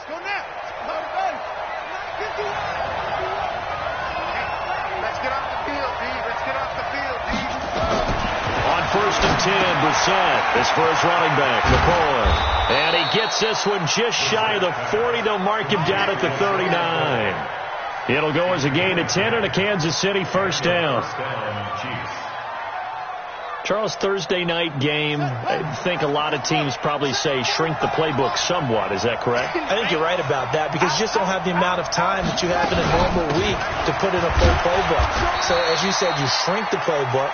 Let's get off the field, D. Let's get off the field, D. On 1st and 10, Brissett is for his running back, McCoy. And he gets this one just shy of the 40. They'll mark him down at the 39. It'll go as a gain of 10 and a Kansas City first down. Charles, Thursday night game, I think a lot of teams probably say shrink the playbook somewhat. Is that correct? I think you're right about that because you just don't have the amount of time that you have in a normal week to put in a full playbook. So, as you said, you shrink the playbook,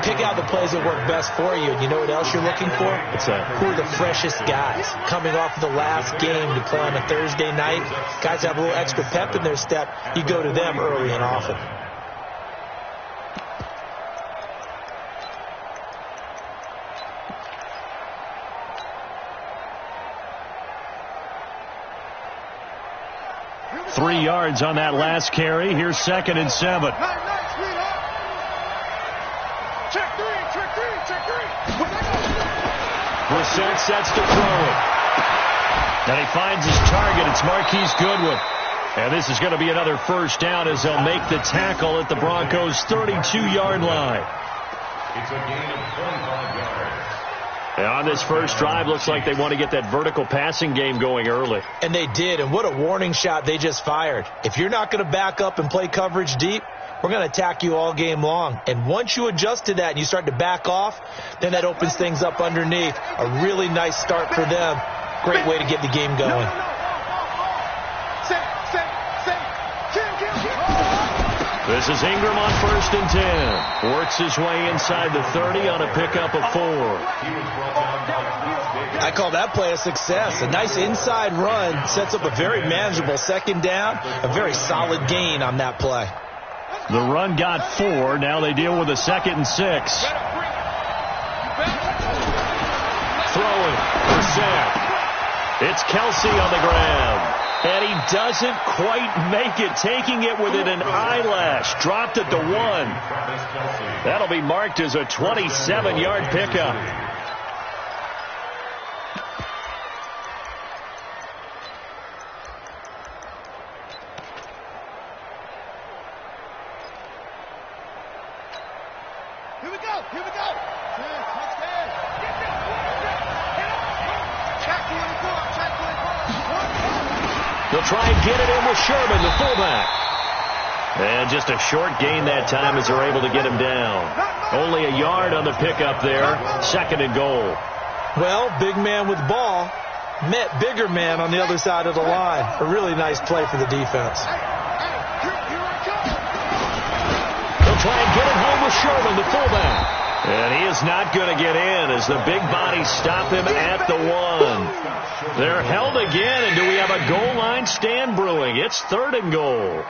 pick out the plays that work best for you. And you know what else you're looking for? What's that? Who are the freshest guys coming off of the last game to play on a Thursday night? Guys have a little extra pep in their step. You go to them early and often. Three yards on that last carry. Here's 2nd and 7. Brissett sets to throw it. And he finds his target. It's Marquise Goodwin. And this is going to be another first down as they'll make the tackle at the Broncos' 32-yard line. It's a gain of 25 yards. And on this first drive, looks like they want to get that vertical passing game going early. And they did, and what a warning shot they just fired. If you're not going to back up and play coverage deep, we're going to attack you all game long. And once you adjust to that and you start to back off, then that opens things up underneath. A really nice start for them. Great way to get the game going. This is Ingram on 1st and 10. Works his way inside the 30 on a pickup of 4. I call that play a success. A nice inside run sets up a very manageable 2nd down. A very solid gain on that play. The run got 4. Now they deal with a 2nd and 6. Throwing. Brissett. It's Kelsey on the ground. And he doesn't quite make it, taking it within an eyelash. Dropped at the 1. That'll be marked as a 27-yard pickup. Here we go. They'll try and get it in with Sherman, the fullback. And just a short gain that time as they're able to get him down. Only a yard on the pickup there. 2nd and goal. Well, big man with ball met bigger man on the other side of the line. A really nice play for the defense. They'll try and get it home with Sherman, the fullback. And he is not going to get in as the big bodies stop him at the 1. They're held again, and do we have a goal line stand brewing? It's 3rd and goal.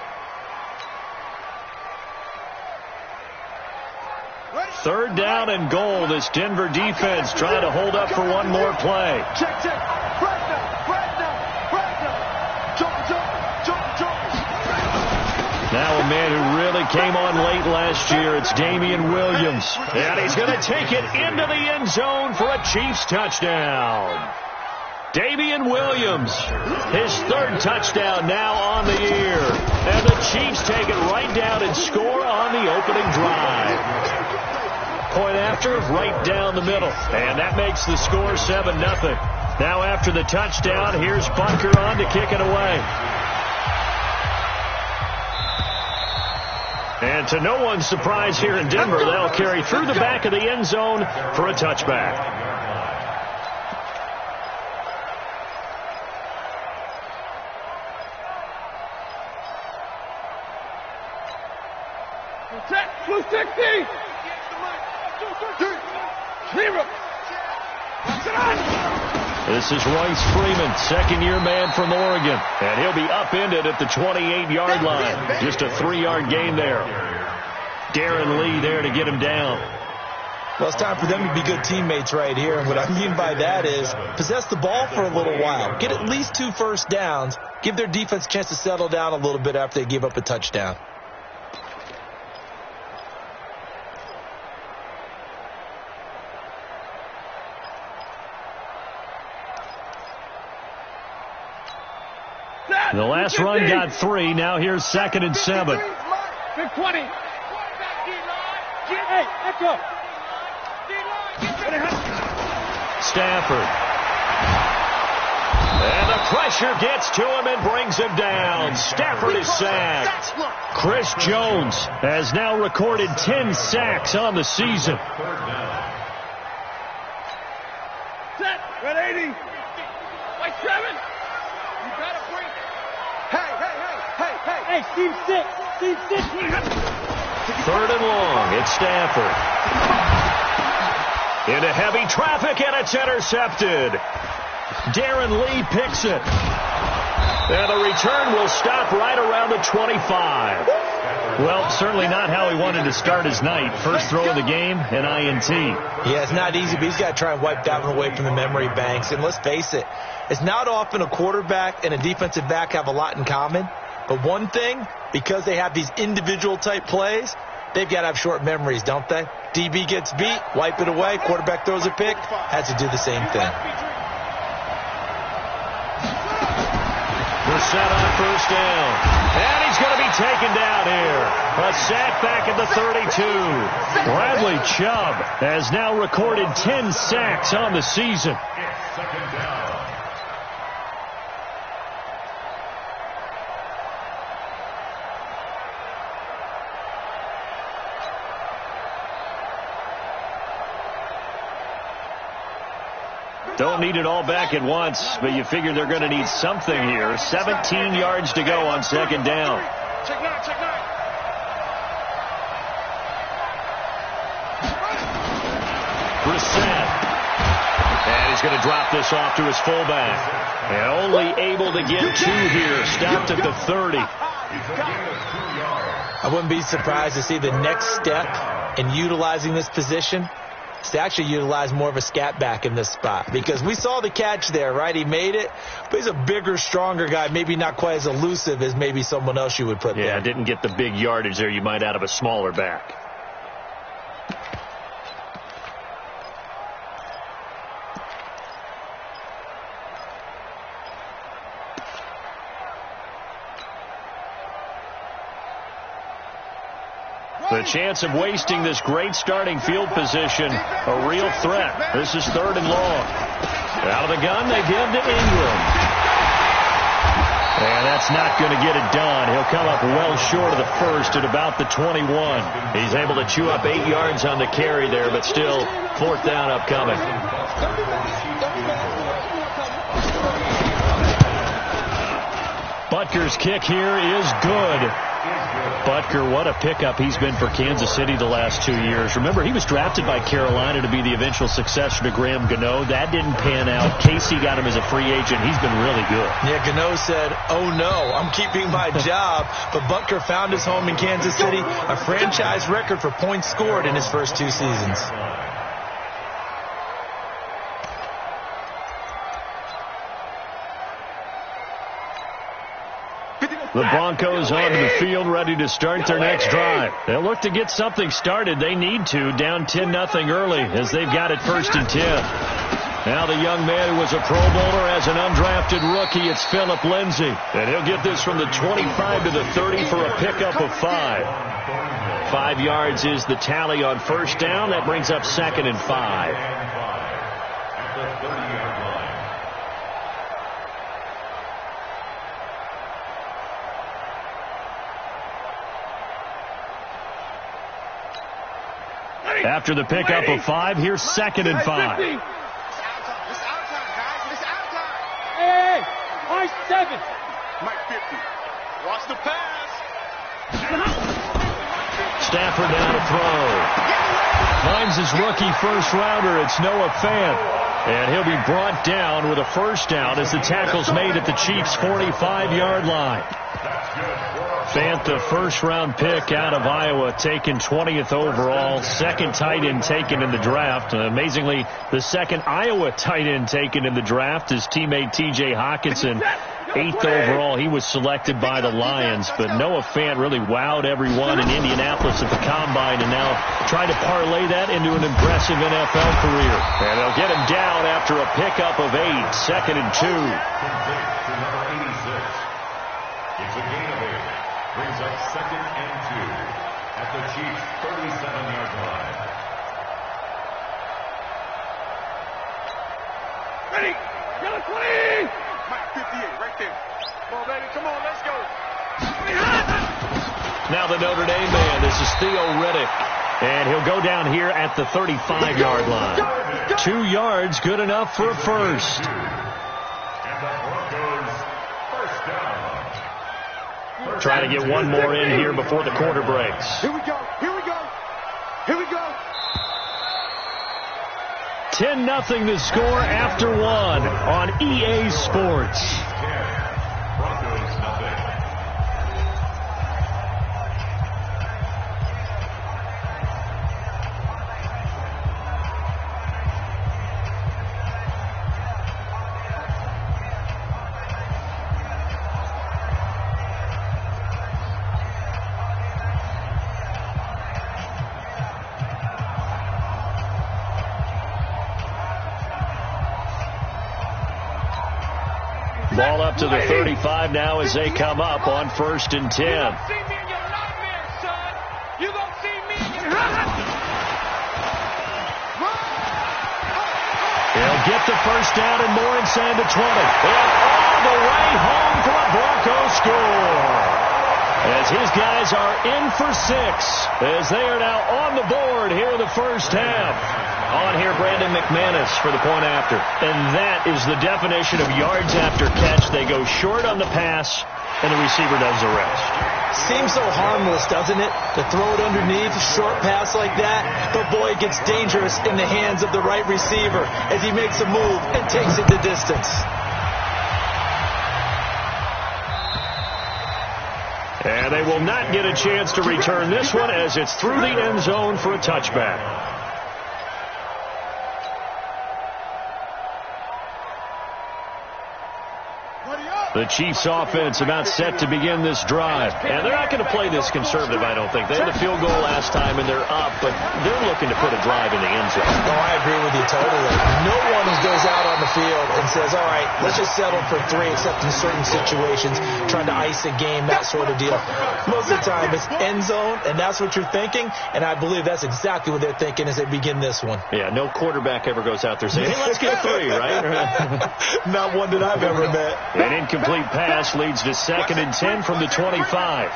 3rd down and goal. This Denver defense trying to hold up for one more play. Now a man who really came on late last year, it's Damian Williams. And he's going to take it into the end zone for a Chiefs touchdown. Damian Williams, his 3rd touchdown now on the year. And the Chiefs take it right down and score on the opening drive. Point after, right down the middle. And that makes the score 7-0. Now after the touchdown, here's Bunker on to kick it away. And to no one's surprise here in Denver, they'll carry through the back of the end zone for a touchback. Blue 60. This is Royce Freeman, 2nd-year man from Oregon. And he'll be upended at the 28-yard line. Just a 3-yard gain there. Darren Lee there to get him down. Well, it's time for them to be good teammates right here. And what I mean by that is possess the ball for a little while. Get at least 2 first downs. Give their defense a chance to settle down a little bit after they give up a touchdown. The last run got 3. Now here's 2nd and 7. Big 20. Hey, echo. Stafford. And the pressure gets to him and brings him down. Stafford is sacked. Chris Jones has now recorded 10 sacks on the season. Set. Red 80. White 7. You gotta bring it. Hey, team 6. Team 6. 3rd and long. It's Stafford. Into heavy traffic, and it's intercepted. Darren Lee picks it. And the return will stop right around the 25. Well, certainly not how he wanted to start his night. First throw of the game, an INT. Yeah, it's not easy, but he's got to try and wipe that one away from the memory banks. And let's face it, it's not often a quarterback and a defensive back have a lot in common. But one thing, because they have these individual type plays, they've got to have short memories, don't they? DB gets beat, wipe it away, quarterback throws a pick, has to do the same thing. We're set on first down. And he's going to be taken down here. A sack back at the 32. Bradley Chubb has now recorded 10 sacks on the season. It's 2nd down. Don't need it all back at once, but you figure they're going to need something here. 17 yards to go on 2nd down. Check 9. Brissett. And he's going to drop this off to his fullback. And only able to get 2 here. Stopped at the 30. I wouldn't be surprised to see the next step in utilizing this position is to actually utilize more of a scat back in this spot. Because we saw the catch there, right? He made it, but he's a bigger, stronger guy, maybe not quite as elusive as maybe someone else you would put there. Yeah, didn't get the big yardage there you might out of a smaller back. The chance of wasting this great starting field position, a real threat. This is 3rd and long. Out of the gun, they give to Ingram. And that's not going to get it done. He'll come up well short of the first at about the 21. He's able to chew up 8 yards on the carry there, but still 4th down upcoming. Butker's kick here is good. Butker, what a pickup he's been for Kansas City the last 2 years. Remember, he was drafted by Carolina to be the eventual successor to Graham Gano. That didn't pan out. Casey got him as a free agent. He's been really good. Yeah, Gano said, oh no, I'm keeping my job. But Butker found his home in Kansas City, a franchise record for points scored in his first 2 seasons. The Broncos onto the field, ready to start their next drive. They'll look to get something started. They need to, down 10-0 early, as they've got it 1st and 10. Now the young man who was a Pro Bowler as an undrafted rookie, it's Phillip Lindsay. And he'll get this from the 25 to the 30 for a pickup of 5. 5 yards is the tally on first down. That brings up 2nd and 5. At the 30-yard line. After the pickup of 5, here's 2nd and 5. It's our time, guys. It's our time. Hey, Mike 7. Mike 50. Watch the pass. Stafford down to throw. Finds his rookie first-rounder. It's Noah Fant. And he'll be brought down with a first down as the tackle's made at the Chiefs' 45-yard line. Fant, the first-round pick out of Iowa, taken 20th overall, 2nd tight end taken in the draft. Amazingly, the 2nd Iowa tight end taken in the draft is teammate T.J. Hawkinson. 8th overall, he was selected by the Lions. But Noah Fant really wowed everyone in Indianapolis at the Combine, and now trying to parlay that into an impressive NFL career. And they'll get him down after a pickup of 8, 2nd and 2. It's a gain of 8. Brings up 2nd and 2 at the Chiefs' 37-yard line. Ready? Yellow 20! Mike 58, right there. Come on, baby. Come on, let's go. Now the Notre Dame man. This is Theo Riddick. And he'll go down here at the 35-yard line. 2 yards, good enough for a first. And the Broncos first down. Trying to get one more in here before the quarter breaks. Here we go. Here we go. Here we go. 10-0 the score after 1 on EA Sports. 10. Broncos nothing. Ball up to the 35 now as they come up on 1st and 10. You don't see me in your nightmares, son. You don't see me in your He'll get the first down and more inside the 20. And all the way home for a Broncos score. As his guys are in for 6 as they are now on the board here in the first half. On here, Brandon McManus for the point after. And that is the definition of yards after catch. They go short on the pass, and the receiver does the rest. Seems so harmless, doesn't it? To throw it underneath, a short pass like that. But boy, it gets dangerous in the hands of the right receiver as he makes a move and takes it the distance. And they will not get a chance to return this one as it's through the end zone for a touchback. The Chiefs offense about set to begin this drive. And they're not going to play this conservative, I don't think. They had a field goal last time, and they're up, but they're looking to put a drive in the end zone. Oh, I agree with you totally. No one goes out on the field and says, all right, let's just settle for 3, except in certain situations, trying to ice a game, that sort of deal. Most of the time, it's end zone, and that's what you're thinking, and I believe that's exactly what they're thinking as they begin this one. Yeah, no quarterback ever goes out there saying, hey, let's get 3, right? Not one that I've ever met. An incomplete pass leads to 2nd and 10 from the 25.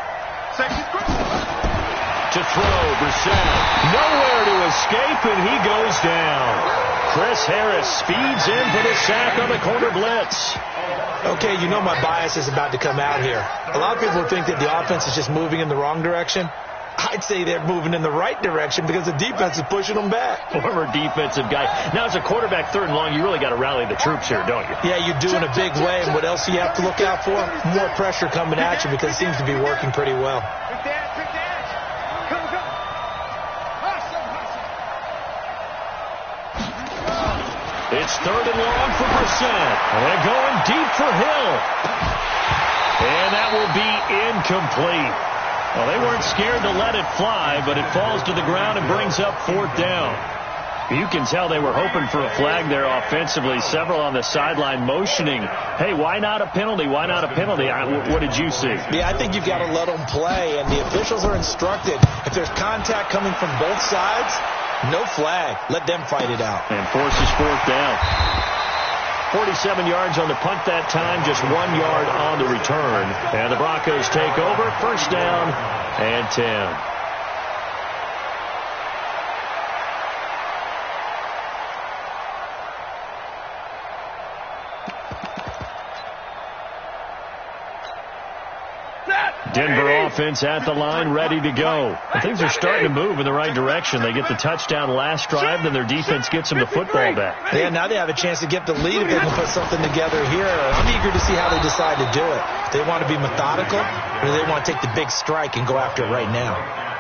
To throw, Brissett. Nowhere to escape, and he goes down. Chris Harris speeds in for the sack on the corner blitz. Okay, you know my bias is about to come out here. A lot of people think that the offense is just moving in the wrong direction. I'd say they're moving in the right direction because the defense is pushing them back. Former defensive guy. Now, as a quarterback 3rd and long, you really got to rally the troops here, don't you? Yeah, you do in a big way. And what else do you have to look out for? More pressure coming at you because it seems to be working pretty well. It's 3rd and long for Brissett. They're going deep for Hill. And that will be incomplete. Well, they weren't scared to let it fly, but it falls to the ground and brings up 4th down. You can tell they were hoping for a flag there offensively. Several on the sideline motioning, hey, why not a penalty? Why not a penalty? What did you see? Yeah, I think you've got to let them play, and the officials are instructed. If there's contact coming from both sides, no flag. Let them fight it out. And forces 4th down. 47 yards on the punt that time, just 1 yard on the return. And the Broncos take over, 1st down and 10. Denver offense at the line, ready to go. Things are starting to move in the right direction. They get the touchdown last drive, then their defense gets them the football back. Yeah, now they have a chance to get the lead if they can put something together here. I'm eager to see how they decide to do it. Do they want to be methodical, or do they want to take the big strike and go after it right now?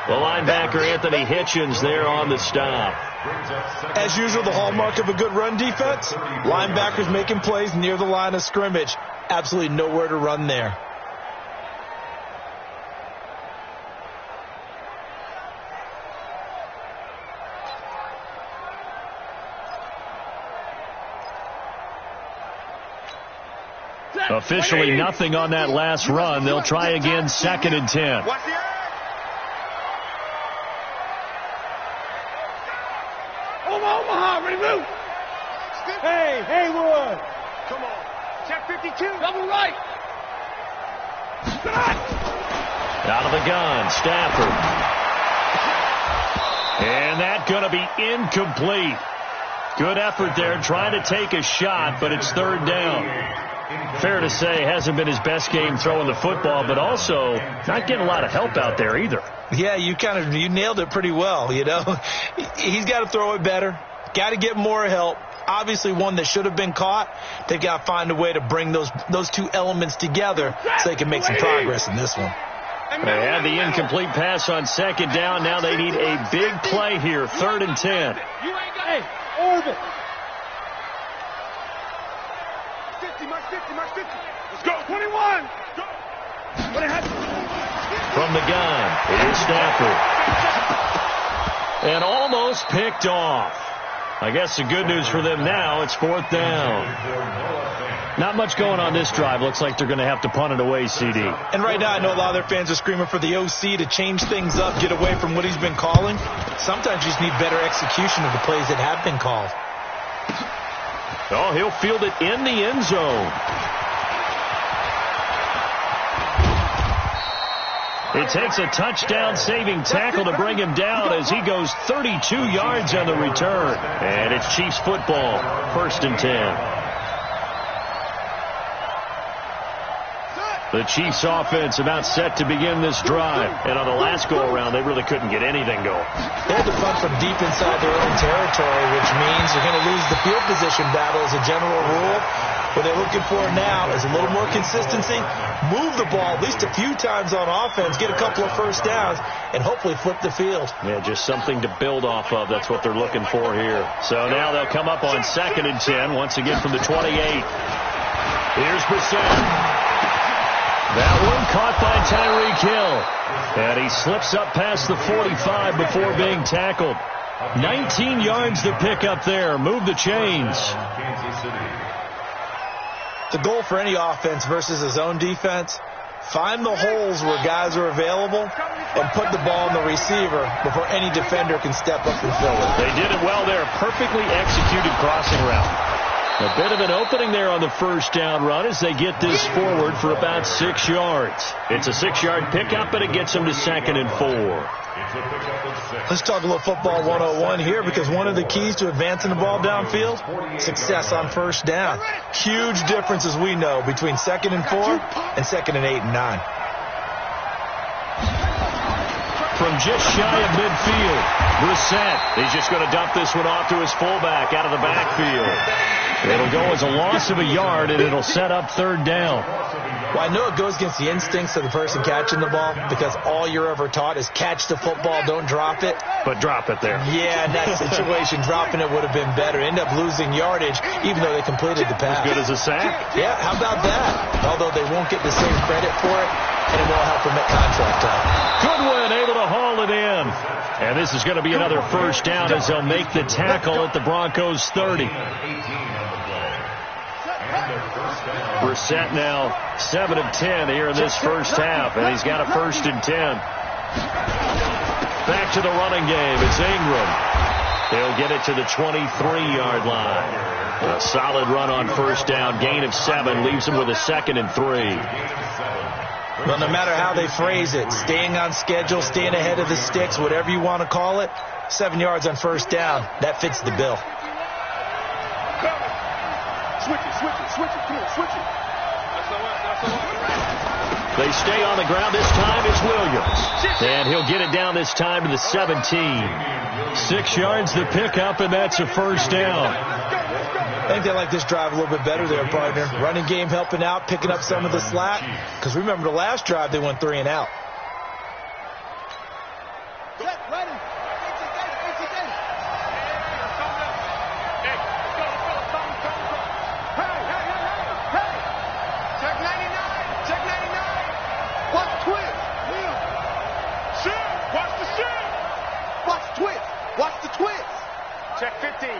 The linebacker, Anthony Hitchens, there on the stop. As usual, the hallmark of a good run defense, linebackers making plays near the line of scrimmage. Absolutely nowhere to run there. Officially nothing on that last run. They'll try again, 2nd and 10. Omaha, ready to move. Hey, Haywood. Come on. Check 52. Double right. Out of the gun, Stafford. And that's going to be incomplete. Good effort there, trying to take a shot, but it's 3rd down. Fair to say, hasn't been his best game throwing the football, but also not getting a lot of help out there either. Yeah, you nailed it pretty well, you know. He's got to throw it better. Got to get more help. Obviously one that should have been caught. They've got to find a way to bring those two elements together so they can make some progress in this one. They had the incomplete pass on 2nd down. Now they need a big play here, 3rd and 10. Hey, orbit. 50, march 50, march 50. Let's go. 21. Go. From the gun, it is Stafford. And almost picked off. I guess the good news for them now, it's 4th down. Not much going on this drive. Looks like they're going to have to punt it away, CD. And right now, I know a lot of their fans are screaming for the OC to change things up, get away from what he's been calling. Sometimes you just need better execution of the plays that have been called. Oh, he'll field it in the end zone. It takes a touchdown-saving tackle to bring him down as he goes 32 yards on the return. And it's Chiefs football, 1st and 10. The Chiefs offense about set to begin this drive. And on the last go-around, they really couldn't get anything going. They had to punt from deep inside their own territory, which means they're going to lose the field position battle as a general rule. What they're looking for now is a little more consistency, move the ball at least a few times on offense, get a couple of first downs, and hopefully flip the field. Yeah, just something to build off of. That's what they're looking for here. So now they'll come up on 2nd and 10, once again from the 28. Here's Brissett. That one caught by Tyreek Hill. And he slips up past the 45 before being tackled. 19 yards to pick up there. Move the chains. The goal for any offense versus his own defense, find the holes where guys are available and put the ball in the receiver before any defender can step up and fill it. They did it well there. Perfectly executed crossing route. A bit of an opening there on the first down run as they get this forward for about 6 yards. It's a 6-yard pickup, and it gets them to 2nd and 4. Let's talk a little football 101 here, because one of the keys to advancing the ball downfield, success on first down. Huge difference, as we know, between 2nd and 4 and 2nd and 8 and 9. From just shy of midfield, Brissett. He's just going to dump this one off to his fullback out of the backfield. It'll go as a loss of a yard, and it'll set up 3rd down. Well, I know it goes against the instincts of the person catching the ball, because all you're ever taught is catch the football, don't drop it. But drop it there. Yeah, in that situation, dropping it would have been better. End up losing yardage, even though they completed the pass. As good as a sack? Yeah, how about that? Although they won't get the same credit for it, and it won't help them at contract time. Goodwin able to haul it in. And this is going to be another first down as they'll make the tackle at the Broncos 30. Brissett now 7 of 10 here in this first half, and he's got a 1st and 10. Back to the running game. It's Ingram. They'll get it to the 23-yard line. A solid run on first down. Gain of 7 leaves him with a 2nd and 3. Well, no matter how they phrase it, staying on schedule, staying ahead of the sticks, whatever you want to call it, 7 yards on first down, that fits the bill. Switch it. Come on, switch it. They stay on the ground. This time it's Williams. And he'll get it down this time to the 17. 6 yards to pick up, and that's a first down. I think they like this drive a little bit better there, partner. Running game helping out, picking up some of the slack. Because remember, the last drive they went 3 and out.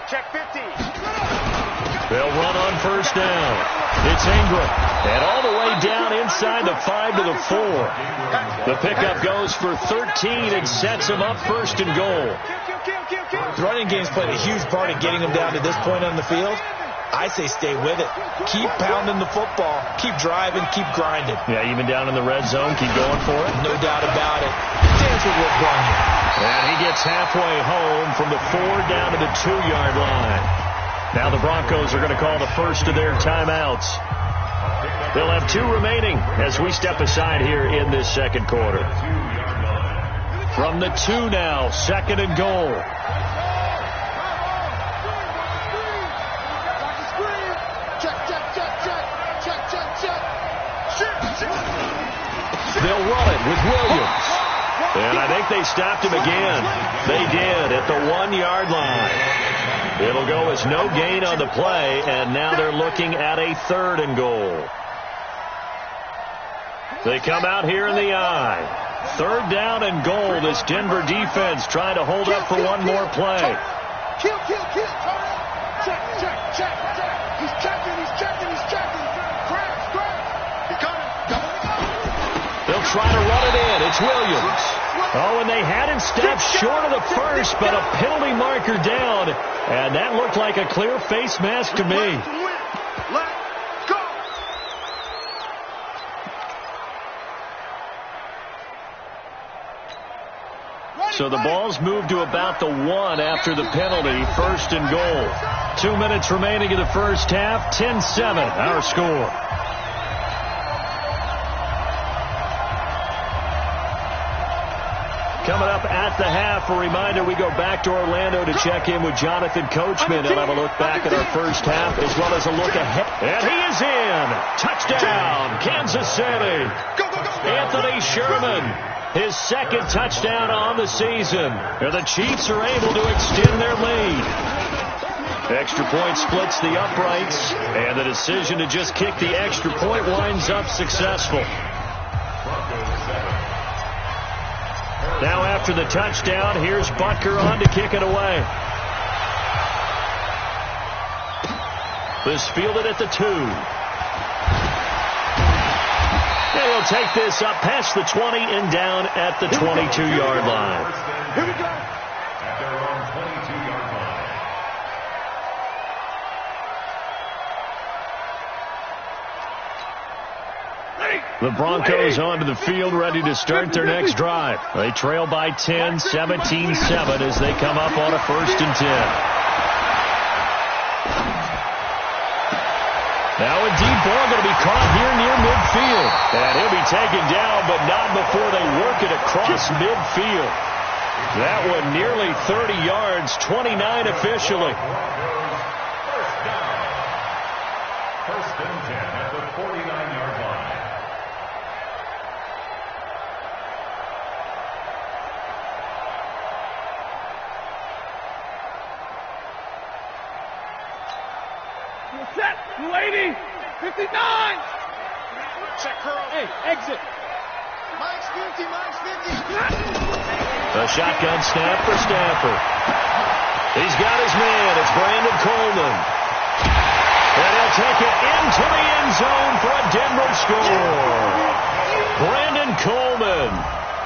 Check 50. They'll run on on first down. It's Ingram. And all the way down inside the 5 to the 4. The pickup goes for 13 and sets him up first and goal. The running game's played a huge part in getting them down to this point on the field. I say stay with it. Keep pounding the football. Keep driving. Keep grinding. Yeah, even down in the red zone, keep going for it. No doubt about it. That's what we're playing. And he gets halfway home from the 4 down to the 2-yard line. Now the Broncos are going to call the first of their timeouts. They'll have 2 remaining as we step aside here in this second quarter. From the 2 now, second and goal. They'll run it with Williams. And I think they stopped him again. They did at the 1-yard line. It'll go as no gain on the play, and now they're looking at a 3rd and goal. They come out here in the eye. 3rd down and goal. This Denver defense trying to hold up for one more play. Kill. Check. He's checking. Grab. He coming. They'll try to run it in. It's Williams. Oh, and they had him stop short of the first, but a penalty marker down. And that looked like a clear face mask to me. So the ball's moved to about the 1 after the penalty, 1st and goal. 2 minutes remaining in the first half, 10-7, our score. Coming up at the half, a reminder, we go back to Orlando to check in with Jonathan Coachman and have a look back at our first half as well as a look ahead. And he is in. Touchdown, Kansas City. Anthony Sherman. His 2nd touchdown on the season. And the Chiefs are able to extend their lead. Extra point splits the uprights. And the decision to just kick the extra point winds up successful. Now after the touchdown, here's Butker on to kick it away. This fielded at the 2. And he'll take this up past the 20 and down at the 22-yard line. Here we go. At their own 22-yard line. The Broncos onto the field ready to start their next drive. They trail by 10, 17-7 as they come up on a 1st and 10. Now a deep ball going to be caught here near midfield. And he'll be taken down, but not before they work it across midfield. That one nearly 30 yards, 29 officially. First down. 1st and 10 at the 49-yard line. Set, 280, 59. Check curl. Hey, exit. Mine's 50. A shotgun snap for Stafford. He's got his man. It's Brandon Coleman. And he'll take it into the end zone for a Denver score. Brandon Coleman,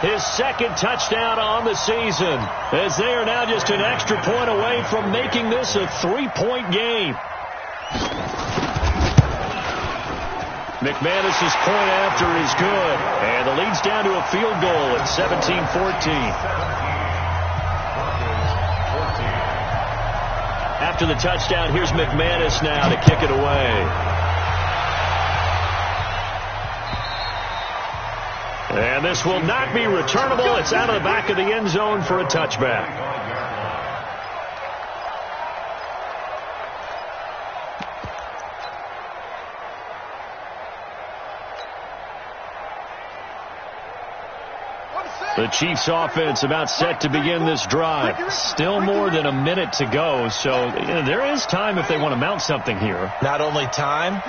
his 2nd touchdown on the season, as they are now just an extra point away from making this a 3-point game. McManus's point after is good, and the lead's down to a field goal at 17-14. After the touchdown, here's McManus now to kick it away. And this will not be returnable. It's out of the back of the end zone for a touchback. The Chiefs offense about set to begin this drive. Still more than a minute to go, so there is time if they want to mount something here. Not only time,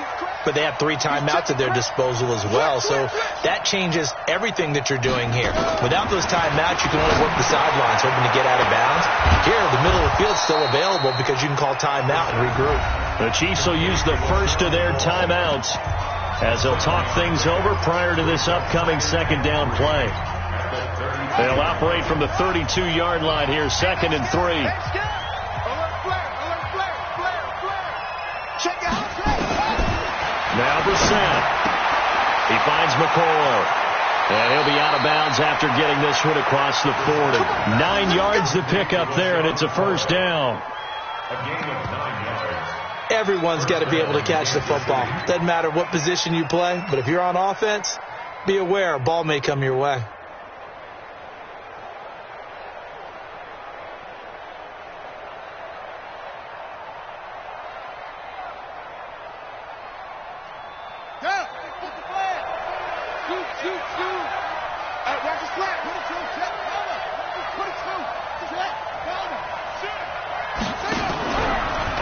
but they have 3 timeouts at their disposal as well, so that changes everything that you're doing here. Without those timeouts, you can only work the sidelines, hoping to get out of bounds. Here, the middle of the field's still available because you can call timeout and regroup. The Chiefs will use the first of their timeouts as they'll talk things over prior to this upcoming second down play. They'll operate from the 32-yard line here, 2nd and 3. Now Brissett. He finds McCoy. And he'll be out of bounds after getting this one across the 40. 9 yards to pick up there, and it's a first down. A gain of 9 yards. Everyone's got to be able to catch the football. Doesn't matter what position you play, but if you're on offense, be aware a ball may come your way.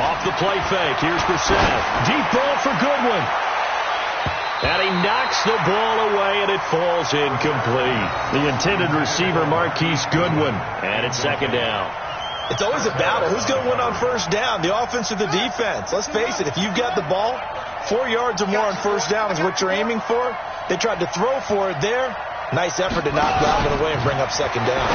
Off the play fake. Here's Brissett. Deep ball for Goodwin. And he knocks the ball away, and it falls incomplete. The intended receiver, Marquise Goodwin. And it's 2nd down. It's always a battle. Who's going to win on first down, the offense or the defense? Let's face it, if you've got the ball, 4 yards or more on first down is what you're aiming for. They tried to throw for it there. Nice effort to knock Galvin away and bring up 2nd down.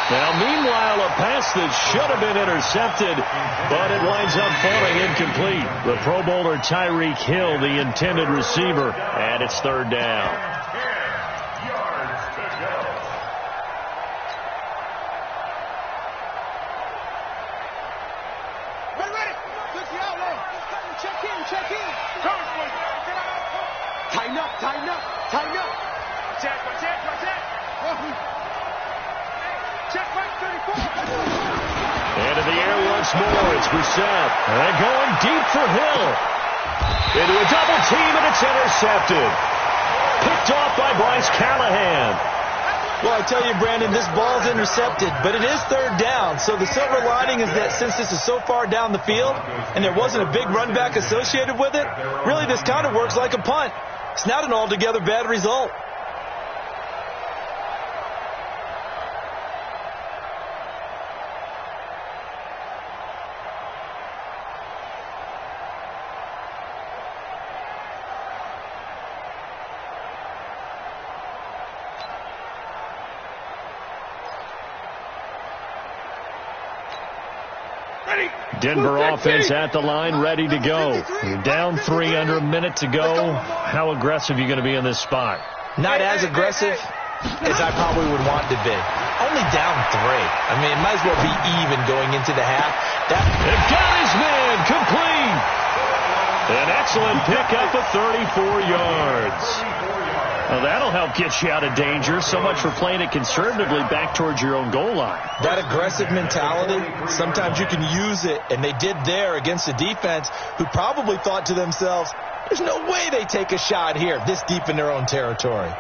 Now, meanwhile, a pass that should have been intercepted, but it winds up falling incomplete. The Pro Bowler Tyreek Hill, the intended receiver, and it's 3rd down. 10 yards to go. Ready. Push you out there. Check in. Tighten up. Check. Check right 34. Into the air once more. It's Brissett. And going deep for Hill. Into a double team, and it's intercepted. Picked off by Bryce Callahan. Well, I tell you, Brandon, this ball's intercepted, but it is 3rd down. So the silver lining is that since this is so far down the field and there wasn't a big run back associated with it, really this kind of works like a punt. It's not an altogether bad result. Denver offense at the line, ready to go. You're down 3 under a minute to go. How aggressive are you going to be in this spot? Not as aggressive as I probably would want to be. Only down 3. I mean, it might as well be even going into the half. They've got his man complete. An excellent pickup of 34 yards. Well, that'll help get you out of danger. So much for playing it conservatively back towards your own goal line. That aggressive mentality, sometimes you can use it, and they did there against a defense who probably thought to themselves, there's no way they take a shot here this deep in their own territory.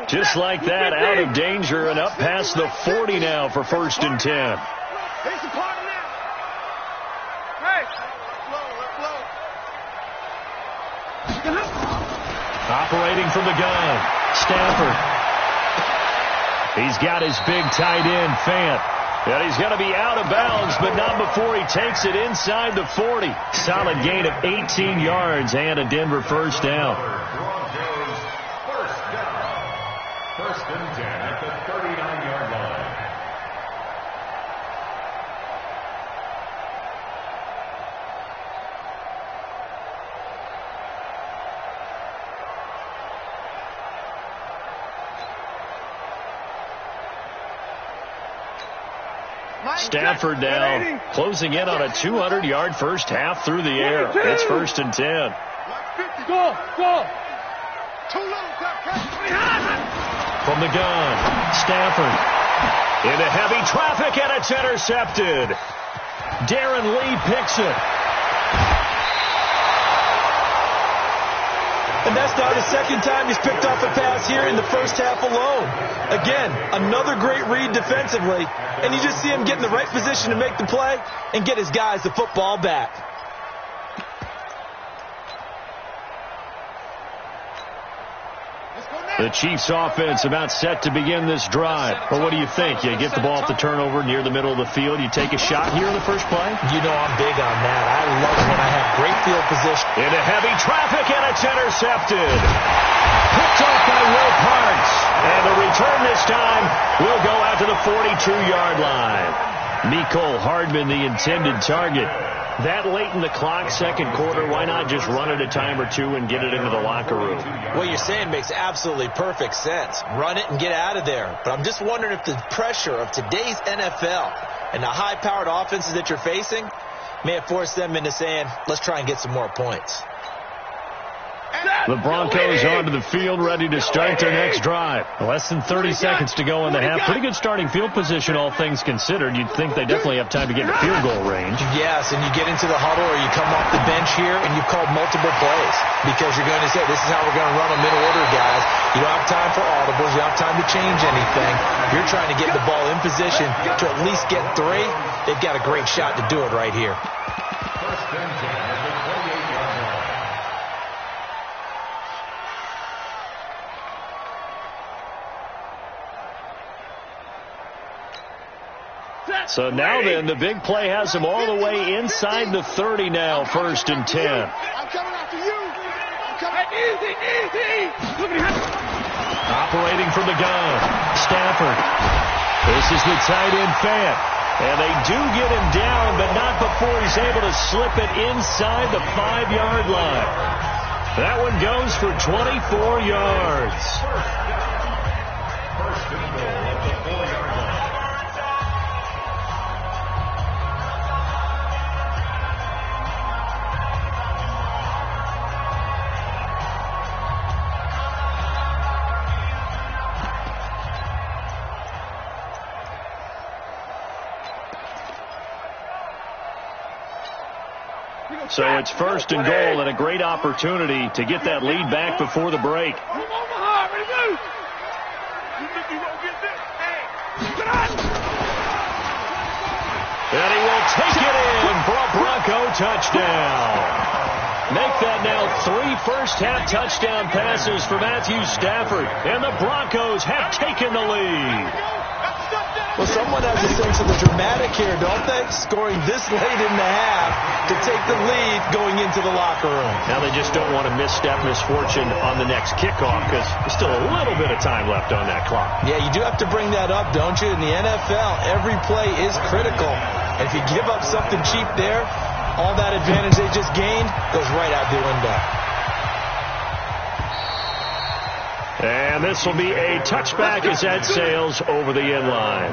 Just like that, out of danger and up past the 40 now for 1st and 10. Here's the party now. Hey. Operating from the gun, Stafford. He's got his big tight end, Fant. And he's going to be out of bounds, but not before he takes it inside the 40. Solid gain of 18 yards and a Denver first down. Broncos first down. 1st and 10 at the 39-yard line. Stafford now closing in on a 200-yard first half through the air. It's 1st and 10. Go. From the gun, Stafford into heavy traffic, and it's intercepted. Darren Lee picks it. And that's now the 2nd time he's picked off a pass here in the first half alone. Again, another great read defensively. And you just see him get in the right position to make the play and get his guys the football back. Let's The Chiefs offense about set to begin this drive. Or what do you think? You get the ball at the turnover near the middle of the field. You take a shot here in the first play? You know I'm big on that. I love it when I have great field position. Into heavy traffic, and it's intercepted. Picked off by Will Parks. And the return this time will go out to the 42-yard line. Mecole Hardman, the intended target. That late in the clock, second quarter, why not just run it a time or two and get it into the locker room? What you're saying makes absolutely perfect sense. Run it and get out of there. But I'm just wondering if the pressure of today's NFL and the high-powered offenses that you're facing may have forced them into saying, let's try and get some more points. The Broncos onto the field, ready to start their next drive. Less than 30 seconds to go in the half. Pretty good starting field position, all things considered. You'd think they definitely have time to get into field goal range. Yes, and you get into the huddle or you come off the bench here and you've called multiple plays because you're going to say, this is how we're going to run them in order, guys. You don't have time for audibles. You don't have time to change anything. You're trying to get the ball in position to at least get 3. They've got a great shot to do it right here. First and 10 at the 28-yard line. So now then, the big play has them all the way inside the 30 now, first and 10. I'm coming after you. I'm coming. Easy. Look at him. Operating from the gun, Stafford. This is the tight end, Fant. And they do get him down, but not before he's able to slip it inside the 5-yard line. That one goes for 24 yards. First and goal at the 4-yard line. So it's first and goal and a great opportunity to get that lead back before the break. And he will take it in for a Bronco touchdown. Make that now 3 first-half touchdown passes for Matthew Stafford. And the Broncos have taken the lead. Well, someone has a sense of the dramatic here, don't they? Scoring this late in the half to take the lead going into the locker room. Now they just don't want to misstep misfortune on the next kickoff because there's still a little bit of time left on that clock. Yeah, you do have to bring that up, don't you? In the NFL, every play is critical. And if you give up something cheap there, all that advantage they just gained goes right out the window. And this will be a touchback as that sails over the end line.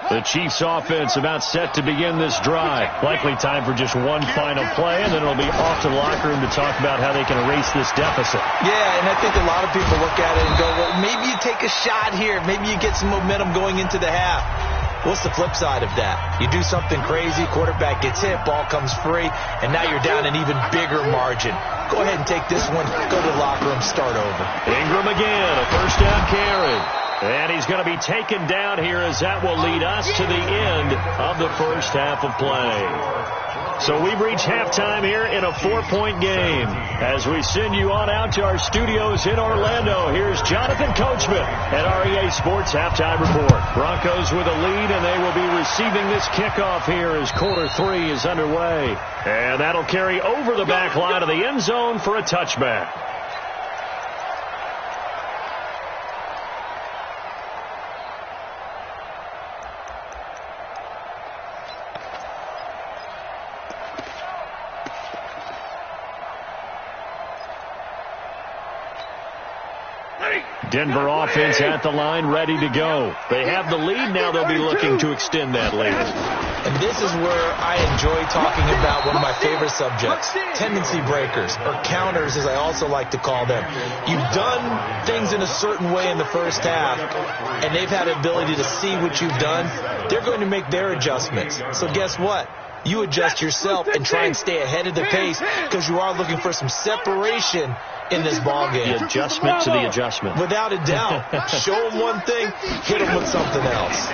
The Chiefs offense about set to begin this drive. Likely time for just one final play, and then it'll be off to the locker room to talk about how they can erase this deficit. Yeah, and I think a lot of people look at it and go, well, maybe you take a shot here. Maybe you get some momentum going into the half. What's the flip side of that? You do something crazy, quarterback gets hit, ball comes free, and now you're down an even bigger margin. Go ahead and take this one, go to the locker room, start over. Ingram again, a first down carry. And he's going to be taken down here as that will lead us to the end of the first half of play. So we've reached halftime here in a 4-point game. As we send you on out to our studios in Orlando, here's Jonathan Coachman at REA Sports Halftime Report. Broncos with a lead, and they will be receiving this kickoff here as quarter 3 is underway. And that'll carry over the back line of the end zone for a touchback. Denver offense at the line, ready to go. They have the lead. Now they'll be looking to extend that lead. And this is where I enjoy talking about one of my favorite subjects, tendency breakers, or counters as I also like to call them. You've done things in a certain way in the first half, and they've had the ability to see what you've done. They're going to make their adjustments. So guess what? you adjust yourself and try and stay ahead of the pace because you are looking for some separation in this ball game. The adjustment to the adjustment. Without a doubt. Show them one thing, hit them with something else.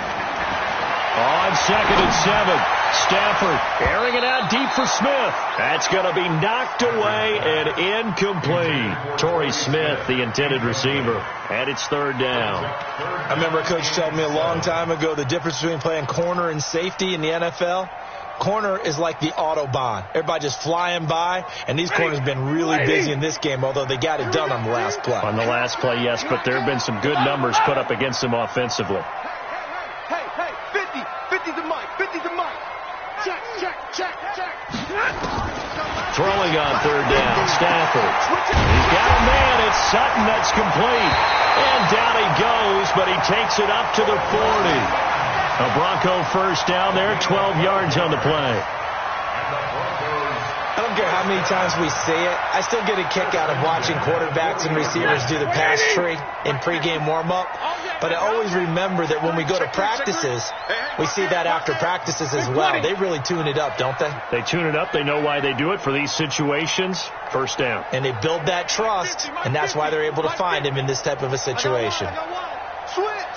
On 2nd and 7, Stafford airing it out deep for Smith. That's going to be knocked away and incomplete. Torrey Smith, the intended receiver, and it's 3rd down. I remember a coach telling me a long time ago the difference between playing corner and safety in the NFL. Corner is like the Autobahn. Everybody just flying by, and these corners have been really busy in this game, although they got it done on the last play. On the last play, yes, but there have been some good numbers put up against them offensively. Hey, 50's a mic, 50's a mic. Check. Throwing on 3rd down, Stafford. He's got a man, it's Sutton, that's complete. And down he goes, but he takes it up to the 40. A Bronco first down there, 12 yards on the play. I don't care how many times we see it. I still get a kick out of watching quarterbacks and receivers do the pass tree in pregame warm-up. But I always remember that when we go to practices, we see that after practices as well. They really tune it up, don't they? They tune it up. They know why they do it for these situations. First down. And they build that trust, and that's why they're able to find him in this type of a situation. Switch.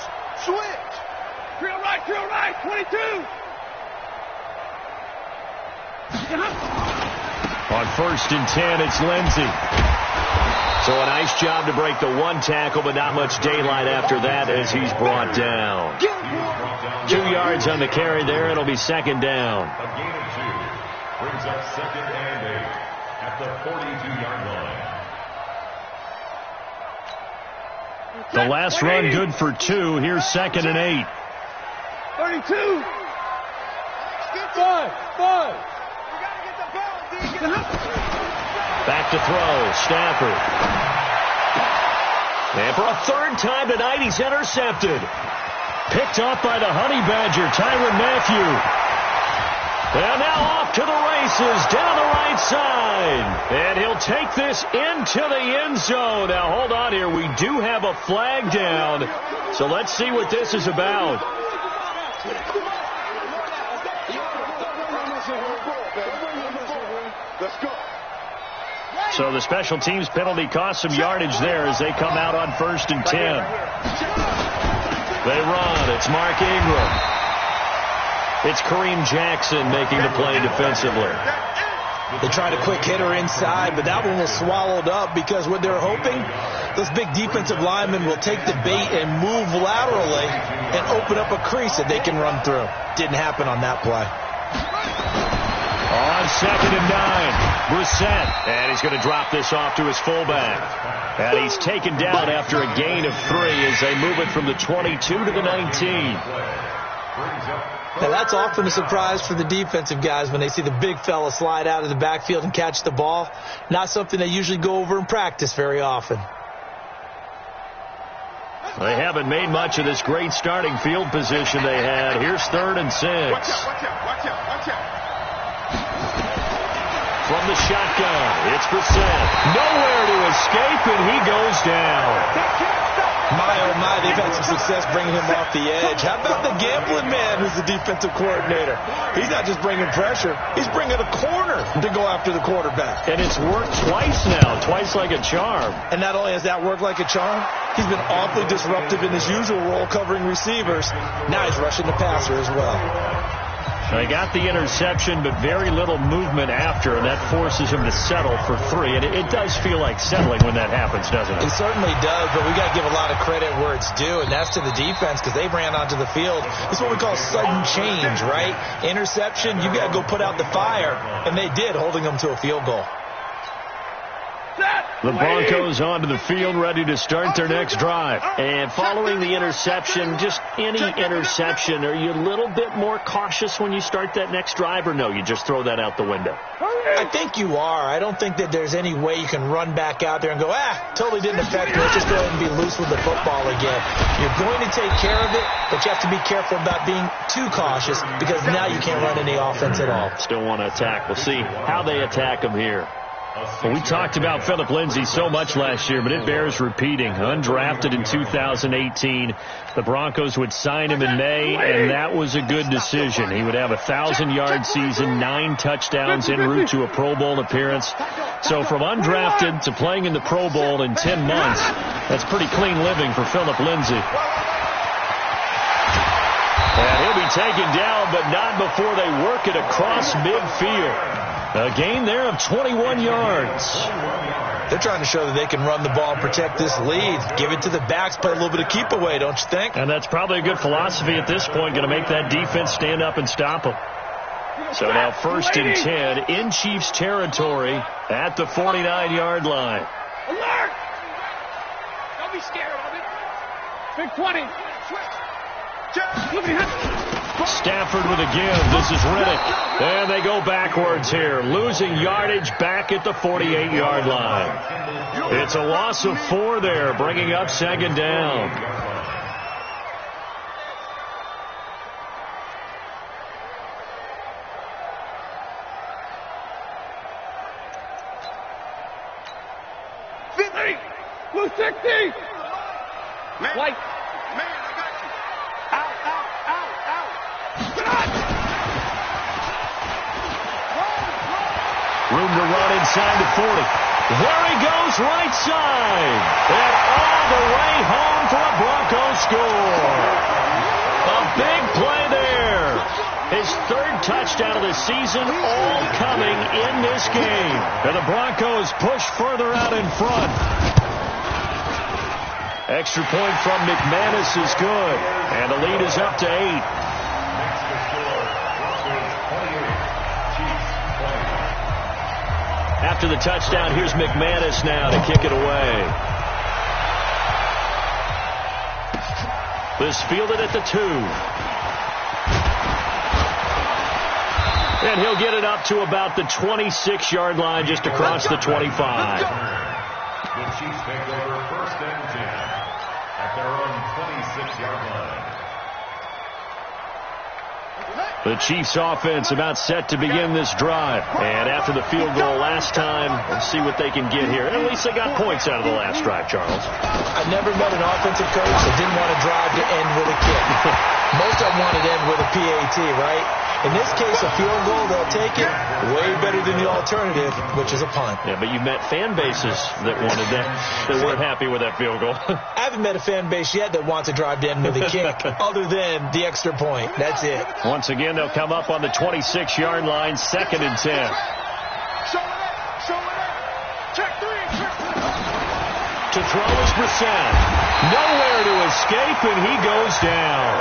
Drill right, 22. On 1st and 10, it's Lindsey. So a nice job to break the one tackle, but not much daylight after that as he's brought down. 2 yards on the carry there. It'll be 2nd down. A gain of 2 brings up 2nd and 8 at the 42-yard line. The last run good for 2. Here's 2nd and 8. 32. 5. Back to throw, Stafford. And for a 3rd time tonight, he's intercepted. Picked off by the Honey Badger, Tyrann Mathieu. And now off to the races, down the right side. And he'll take this into the end zone. Now, hold on here. We do have a flag down. So let's see what this is about. So the special teams penalty cost some yardage there as they come out on 1st and 10. They run. It's Mark Ingram. It's Kareem Jackson making the play defensively. They tried a quick hitter inside, but that one was swallowed up because what they're hoping, those big defensive linemen will take the bait and move laterally and open up a crease that they can run through. Didn't happen on that play. On 2nd and 9, Brissett. And he's going to drop this off to his fullback. And he's taken down after a gain of 3 as they move it from the 22 to the 19. Now that's often a surprise for the defensive guys when they see the big fella slide out of the backfield and catch the ball. Not something they usually go over in practice very often. They haven't made much of this great starting field position they had. Here's 3rd and 6. Watch out. From the shotgun, it's Brissett. Nowhere to escape, and he goes down. My, oh my, they've had some success bringing him off the edge. How about the gambling man who's the defensive coordinator? He's not just bringing pressure. He's bringing a corner to go after the quarterback. And it's worked twice now, twice like a charm. And not only has that worked like a charm, he's been awfully disruptive in his usual role covering receivers. Now he's rushing the passer as well. They got the interception, but very little movement after, and that forces him to settle for 3. And it does feel like settling when that happens, doesn't it? It certainly does, but we got to give a lot of credit where it's due, and that's to the defense because they ran onto the field. It's what we call sudden change, right? Interception, you got to go put out the fire, and they did, holding them to a field goal. The Broncos onto the field, ready to start their next drive. And following the interception, just any interception, are you a little bit more cautious when you start that next drive, or no, you just throw that out the window? I think you are. I don't think that there's any way you can run back out there and go, totally didn't affect me. Let's just go ahead and be loose with the football again. You're going to take care of it, but you have to be careful about being too cautious because now you can't run any offense at all. Still want to attack. We'll see how they attack them here. Well, we talked about Phillip Lindsay so much last year, but it bears repeating. Undrafted in 2018. The Broncos would sign him in May, and that was a good decision. He would have a 1,000-yard season, 9 touchdowns en route to a Pro Bowl appearance. So from undrafted to playing in the Pro Bowl in 10 months, that's pretty clean living for Phillip Lindsay. And he'll be taken down, but not before they work it across midfield. A gain there of 21 yards. They're trying to show that they can run the ball and protect this lead. Give it to the backs, play a little bit of keep away, don't you think? And that's probably a good philosophy at this point, going to make that defense stand up and stop them. So now 1st and 10 in Chiefs territory at the 49-yard line. Alert! Don't be scared of it. Big 20. Stafford with a give. This is Riddick. And they go backwards here, losing yardage back at the 48-yard line. It's a loss of 4 there, bringing up 2nd down. Blue 60. White. Room to run inside the 40. There he goes, right side. And all the way home for a Broncos score. A big play there. His 3rd touchdown of the season, all coming in this game. And the Broncos push further out in front. Extra point from McManus is good. And the lead is up to 8. After the touchdown, here's McManus now to kick it away. This fielded at the 2. And he'll get it up to about the 26-yard line, just across the 25. The Chiefs take over 1st and 10 at their own 26-yard line. The Chiefs offense about set to begin this drive. And after the field goal last time, let's see what they can get here. At least they got points out of the last drive, Charles. I never met an offensive coach that didn't want to drive to end with a kick. Most of them want to end with a PAT, right? In this case, a field goal, they'll take it. Way better than the alternative, which is a punt. Yeah, but you met fan bases that wanted that, that weren't happy with that field goal. I haven't met a fan base yet that wants to drive to end with a kick, other than the extra point. That's it. Once again, they'll come up on the 26-yard line, 2nd and 10. To throw is Brissett. Nowhere to escape, and he goes down.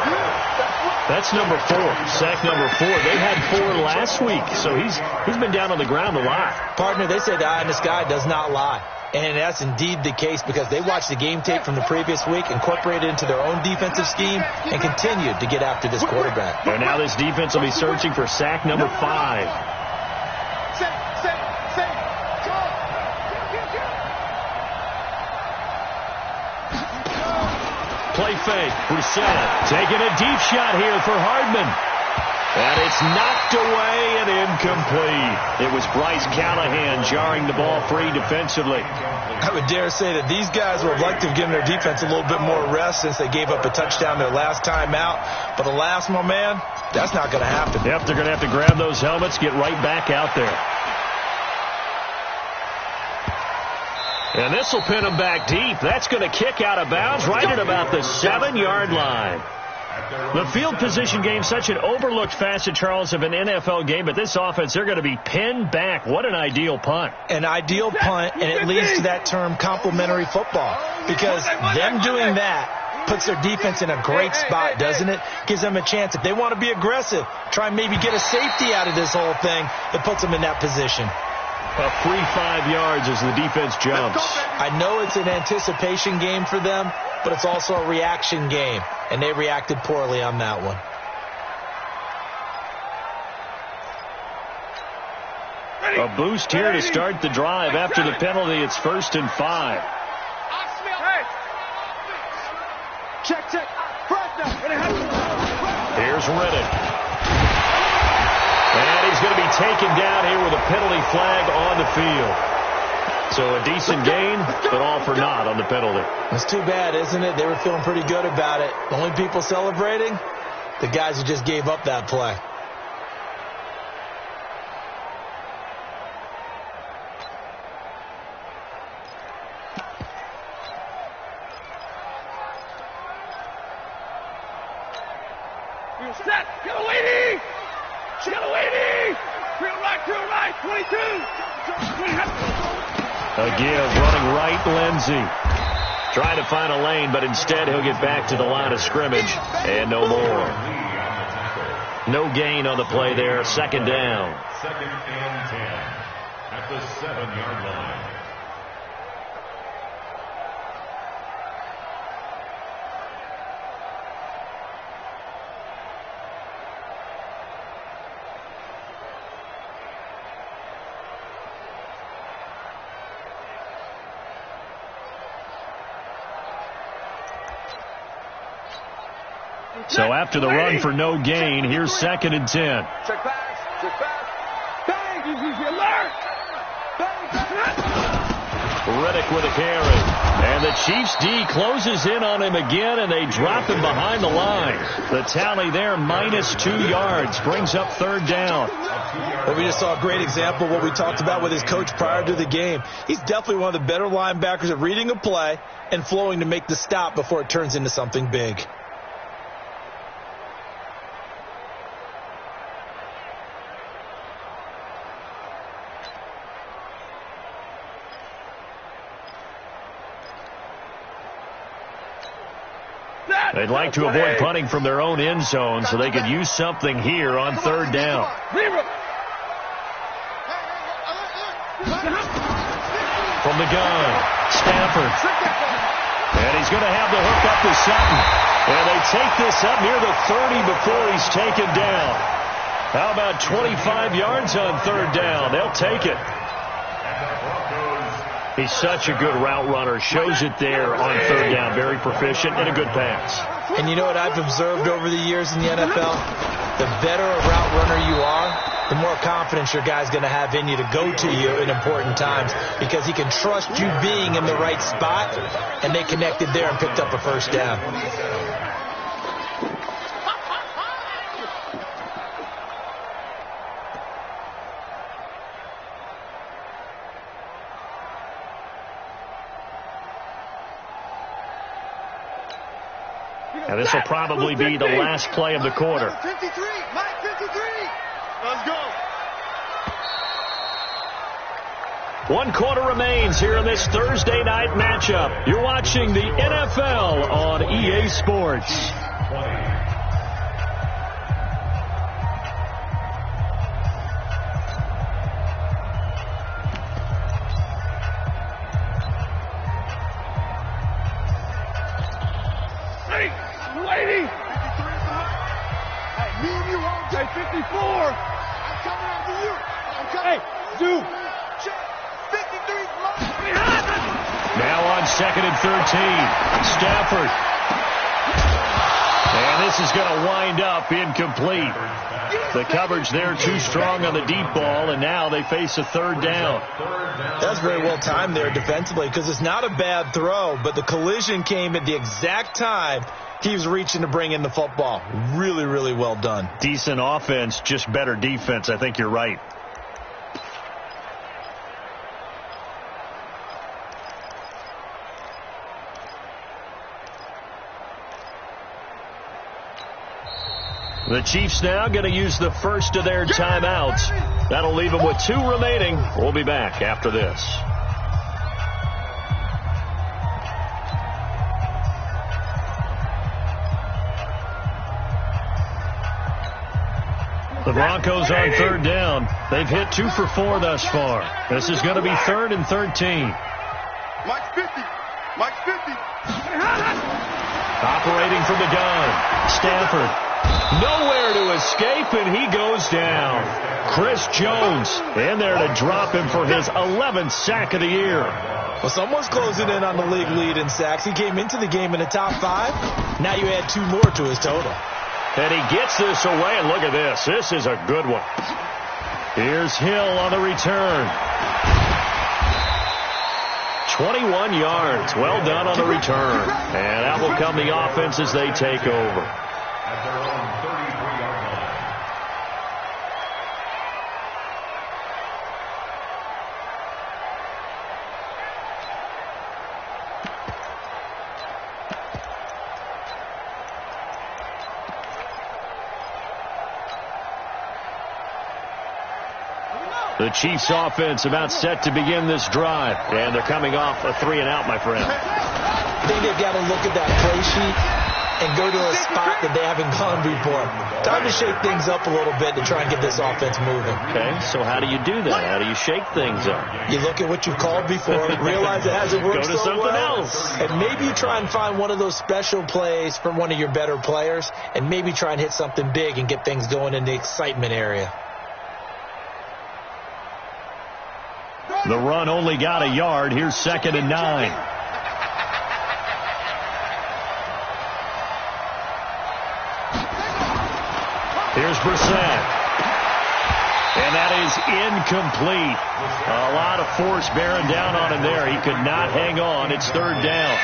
That's number 4, sack number 4. They had 4 last week, so he's been down on the ground a lot. Partner, they say the eye in the sky does not lie. And that's indeed the case because they watched the game tape from the previous week, incorporated it into their own defensive scheme, and continued to get after this quarterback. And now this defense will be searching for sack number 5. Play fake. Brissett taking a deep shot here for Hardman. And it's knocked away and incomplete. It was Bryce Callahan jarring the ball free defensively. I would dare say that these guys would have liked to have given their defense a little bit more rest since they gave up a touchdown their last time out. But alas, my man, that's not going to happen. Yep, they're going to have to grab those helmets, get right back out there. And this will pin them back deep. That's going to kick out of bounds right at about the 7-yard line. The field position game, such an overlooked facet, Charles, of an NFL game, but this offense, they're going to be pinned back. What an ideal punt. An ideal punt, and it leads to that term complementary football, because them doing that puts their defense in a great spot, doesn't it? Gives them a chance. If they want to be aggressive, try and maybe get a safety out of this whole thing, it puts them in that position. A free 5 yards as the defense jumps. I know it's an anticipation game for them, but it's also a reaction game, and they reacted poorly on that one. A boost here to start the drive. After the penalty, it's 1st and 5. Check. Here's Riddick. And he's going to be taken down here with a penalty flag on the field. So a decent gain, but all for naught on the penalty. It's too bad, isn't it? They were feeling pretty good about it. The only people celebrating, the guys who just gave up that play. Set! Get a lady! She got a lady! To the right, 22! A give, running right, Lindsey. Trying to find a lane, but instead he'll get back to the line of scrimmage. And no more. No gain on the play there. Second down. 2nd and 10 at the 7-yard line. So after the run for no gain, here's 2nd and 10. Check pass, check pass. Bang! Easy alert! Bang! Riddick with a carry. And the Chiefs D closes in on him again, and they drop him behind the line. The tally there, -2 yards, brings up 3rd down. Well, we just saw a great example of what we talked about with his coach prior to the game. He's definitely one of the better linebackers at reading a play and flowing to make the stop before it turns into something big. They'd like to avoid punting from their own end zone so they could use something here on 3rd down. From the gun, Stafford. And he's going to have the hook up to Sutton. And they take this up near the 30 before he's taken down. How about 25 yards on 3rd down? They'll take it. He's such a good route runner. Shows it there on 3rd down. Very proficient and a good pass. And you know what I've observed over the years in the NFL? The better a route runner you are, the more confidence your guy's going to have in you to go to you in important times because he can trust you being in the right spot, and they connected there and picked up a 1st down. And this will probably be the last play of the quarter. 53, Mike 53. Let's go. 1 quarter remains here in this Thursday night matchup. You're watching the NFL on EA Sports. 20. Lady! Hey, me and you won't take 54. I'm coming after you. I'm coming. Hey, dude. 53. Now on 2nd and 13. Stafford. And this is going to wind up incomplete. The coverage there too strong on the deep ball, and now they face a 3rd down. That's very well timed there defensively because it's not a bad throw, but the collision came at the exact time he was reaching to bring in the football. Really, really well done. Decent offense, just better defense. I think you're right. The Chiefs now going to use the first of their timeouts. That'll leave them with 2 remaining. We'll be back after this. The Broncos on 3rd down. They've hit 2 for 4 thus far. This is going to be 3rd and 13. Mike's 50. Mike's 50. Operating from the gun. Stafford. Nowhere to escape, and he goes down. Chris Jones in there to drop him for his 11th sack of the year. Well, someone's closing in on the league lead in sacks. He came into the game in the top 5. Now you add 2 more to his total. And he gets this away, and look at this. This is a good one. Here's Hill on the return. 21 yards. Well done on the return. And out will come the offense as they take over. At their own 33-yard line. The Chiefs offense about set to begin this drive. And they're coming off a 3-and-out, my friend. I think they've got to look at that play sheet and go to a spot that they haven't gone before. Time to shake things up a little bit to try and get this offense moving. Okay, so how do you do that? How do you shake things up? You look at what you've called before, realize it hasn't worked Go to so something well, else. and maybe you try and find one of those special plays from one of your better players, and maybe try and hit something big and get things going in the excitement area. The run only got a yard. Here's 2nd and 9. Here's Brissett. And that is incomplete. A lot of force bearing down on him there. He could not hang on. It's 3rd down.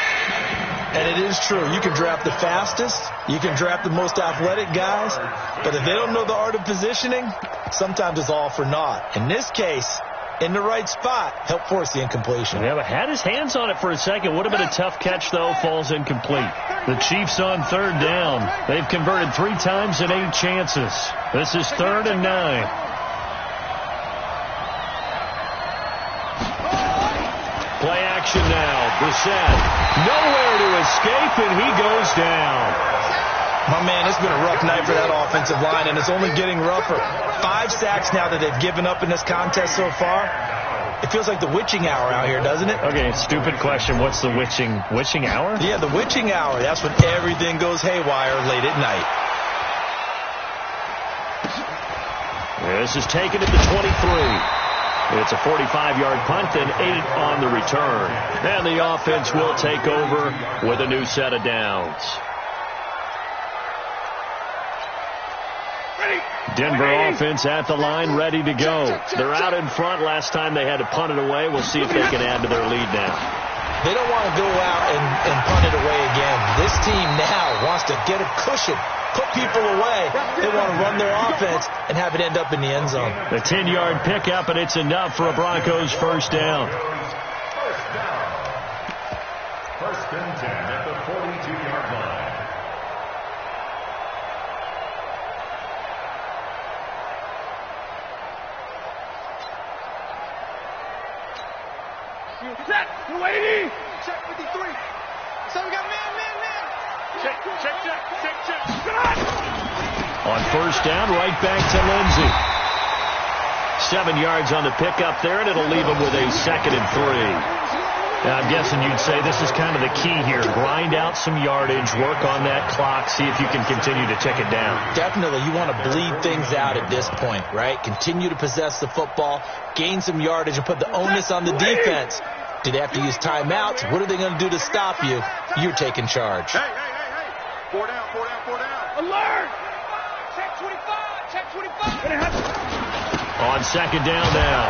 And it is true. You can draft the fastest. You can draft the most athletic guys. But if they don't know the art of positioning, sometimes it's all for naught. In this case, in the right spot, help force the incompletion. Yeah, but had his hands on it for a second. Would have been a tough catch, though. Falls incomplete. The Chiefs on 3rd down. They've converted 3 times in 8 chances. This is 3rd and 9. Play action now. Brissett nowhere to escape, and he goes down. My man, it's been a rough night for that offensive line, and it's only getting rougher. 5 sacks now that they've given up in this contest so far. It feels like the witching hour out here, doesn't it? Okay, stupid question. What's the witching hour? Yeah, the witching hour. That's when everything goes haywire late at night. This is taken at the 23. It's a 45-yard punt and 8 on the return. And the offense will take over with a new set of downs. Denver offense at the line, ready to go. They're out in front. Last time they had to punt it away. We'll see if they can add to their lead now. They don't want to go out and punt it away again. This team now wants to get a cushion, put people away. They want to run their offense and have it end up in the end zone. The 10-yard pickup, and it's enough for a Broncos 1st down. First and 10 at the 42-yard line. Check, 280. Check 53. So we got man. Check. On 1st down, right back to Lindsey. 7 yards on the pickup there, and it'll leave him with a 2nd and 3. Now, I'm guessing you'd say this is kind of the key here. Grind out some yardage, work on that clock, see if you can continue to tick it down. Definitely, you want to bleed things out at this point, right? Continue to possess the football, gain some yardage, and put the onus on the defense. Do they have to use timeouts? What are they going to do to stop you? You're taking charge. Hey. 4 down. Alert! Check 25. On 2nd down now,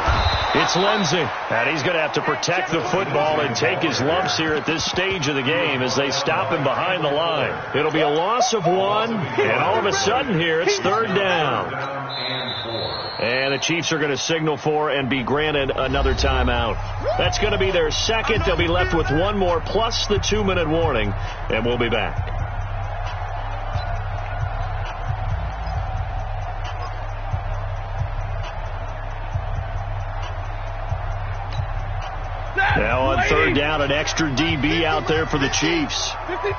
it's Lindsey. And he's going to have to protect the football and take his lumps here at this stage of the game as they stop him behind the line. It'll be a loss of 1, and all of a sudden here, it's 3rd down. And the Chiefs are going to signal for and be granted another timeout. That's going to be their 2nd. They'll be left with 1 more plus the 2-minute warning, and we'll be back. Now on 3rd down, an extra DB out there for the Chiefs. 59.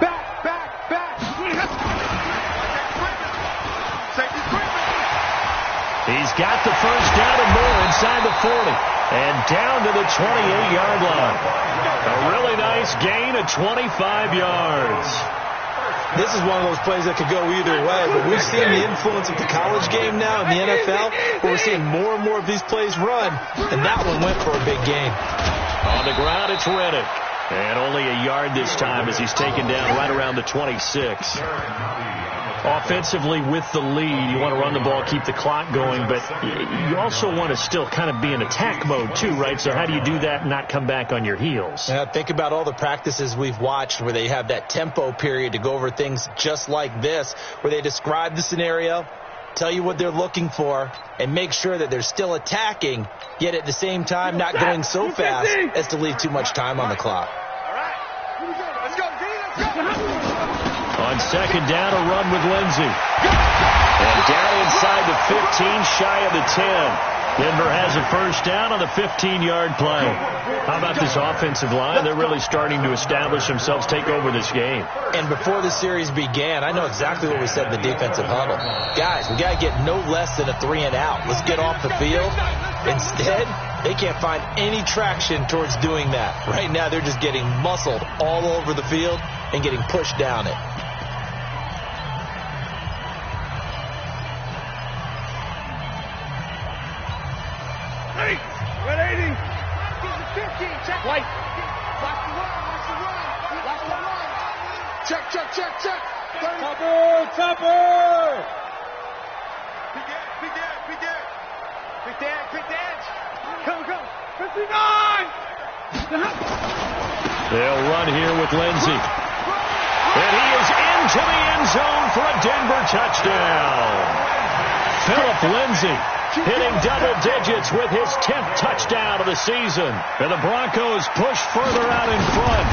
Back. He's got the 1st down and more inside the 40. And down to the 28-yard line. A really nice gain of 25 yards. This is one of those plays that could go either way, but we've seen the influence of the college game now in the NFL, where we're seeing more and more of these plays run, and that one went for a big gain. On the ground, it's Reddick. And only a yard this time as he's taken down right around the 26. Offensively with the lead, you want to run the ball, keep the clock going, but you also want to still kind of be in attack mode too, right? So how do you do that and not come back on your heels? Think about all the practices we've watched where they have that tempo period to go over things just like this, where they describe the scenario, tell you what they're looking for, and make sure that they're still attacking, yet at the same time not going so fast as to leave too much time on the clock. All right. Here we go. Let's go, D. Let's go. On second down, a run with Lindsey. And down inside the 15, shy of the 10. Denver has a first down on the 15-yard play. How about this offensive line? They're really starting to establish themselves, take over this game. And before the series began, I know exactly what we said in the defensive huddle. Guys, we got to get no less than a 3-and-out. Let's get off the field. Instead, they can't find any traction towards doing that. Right now, they're just getting muscled all over the field and getting pushed down it. Hey, 180. Get the 15. Check. White. Watch the run. Watch the run. Watch the run. Check, check, check, check. Topper. Big edge. Big edge. Come. 59. They'll run here with Lindsey. And he is into the end zone for a Denver touchdown. Philip Lindsey hitting double digits with his 10th touchdown of the season. And the Broncos push further out in front.